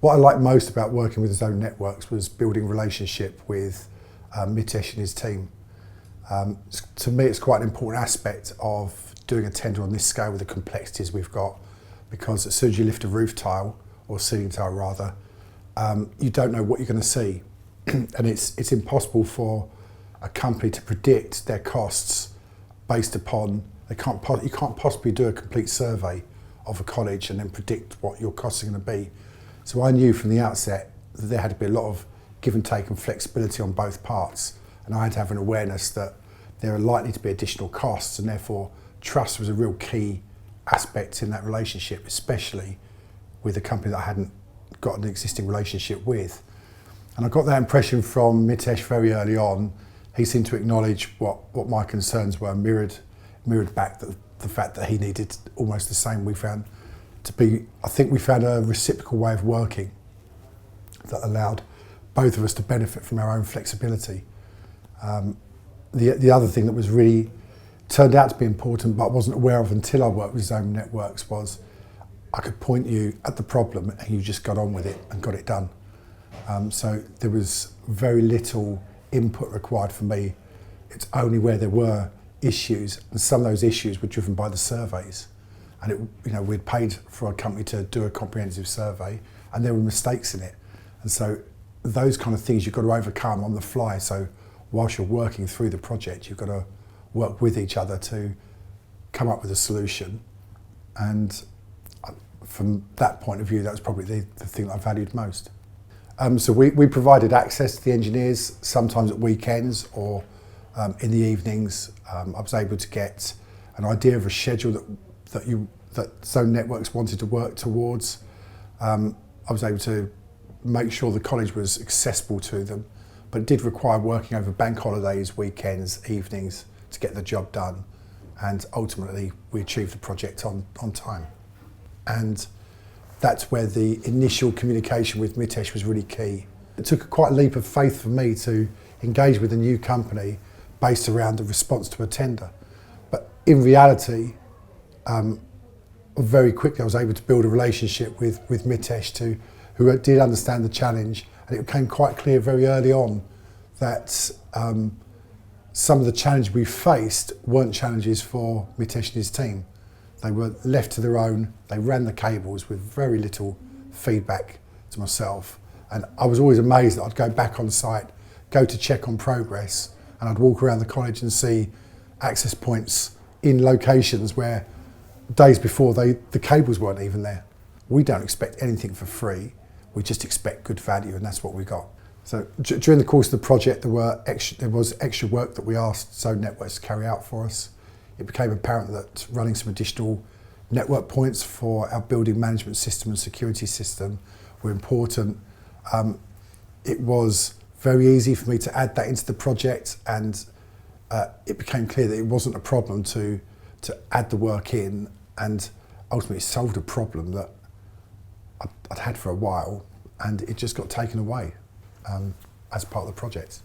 What I liked most about working with Zone Networks was building relationship with Mitesh and his team. To me, it's quite an important aspect of doing a tender on this scale with the complexities we've got, because as soon as you lift a roof tile, or ceiling tile rather, you don't know what you're going to see. And it's impossible for a company to predict their costs based upon, you can't possibly do a complete survey of a college and then predict what your costs are going to be. So I knew from the outset that there had to be a lot of give and take and flexibility on both parts, and I had to have an awareness that there are likely to be additional costs, and therefore trust was a real key aspect in that relationship, especially with a company that I hadn't got an existing relationship with. And I got that impression from Mitesh very early on. He seemed to acknowledge what my concerns were, mirrored back the fact that he needed almost the same. I think we found a reciprocal way of working that allowed both of us to benefit from our own flexibility. The other thing that was really turned out to be important, but I wasn't aware of until I worked with Zone Networks, was I could point you at the problem and you just got on with it and got it done. So there was very little input required from me. It's only where there were issues, and some of those issues were driven by the surveys. And we'd paid for a company to do a comprehensive survey, and there were mistakes in it. And so those kind of things you've got to overcome on the fly. So whilst you're working through the project, you've got to work with each other to come up with a solution. And from that point of view, that was probably the thing that I valued most. So we provided access to the engineers, sometimes at weekends or in the evenings. I was able to get an idea of a schedule that Zone Networks wanted to work towards. I was able to make sure the college was accessible to them, but it did require working over bank holidays, weekends, evenings to get the job done. And ultimately, we achieved the project on time. And that's where the initial communication with Mitesh was really key. It took quite a leap of faith for me to engage with a new company based around the response to a tender. But in reality, very quickly I was able to build a relationship with Mitesh who did understand the challenge, and it became quite clear very early on that some of the challenges we faced weren't challenges for Mitesh and his team. They were left to their own. They ran the cables with very little feedback to myself. And I was always amazed that I'd go back on site, go to check on progress, and I'd walk around the college and see access points in locations where days before the cables weren't even there. We don't expect anything for free. We just expect good value, and that's what we got. So during the course of the project, there was extra work that we asked Zone Networks to carry out for us. It became apparent that running some additional network points for our building management system and security system were important. It was very easy for me to add that into the project, and it became clear that it wasn't a problem to add the work in, and ultimately solved a problem that I'd had for a while, and it just got taken away as part of the project.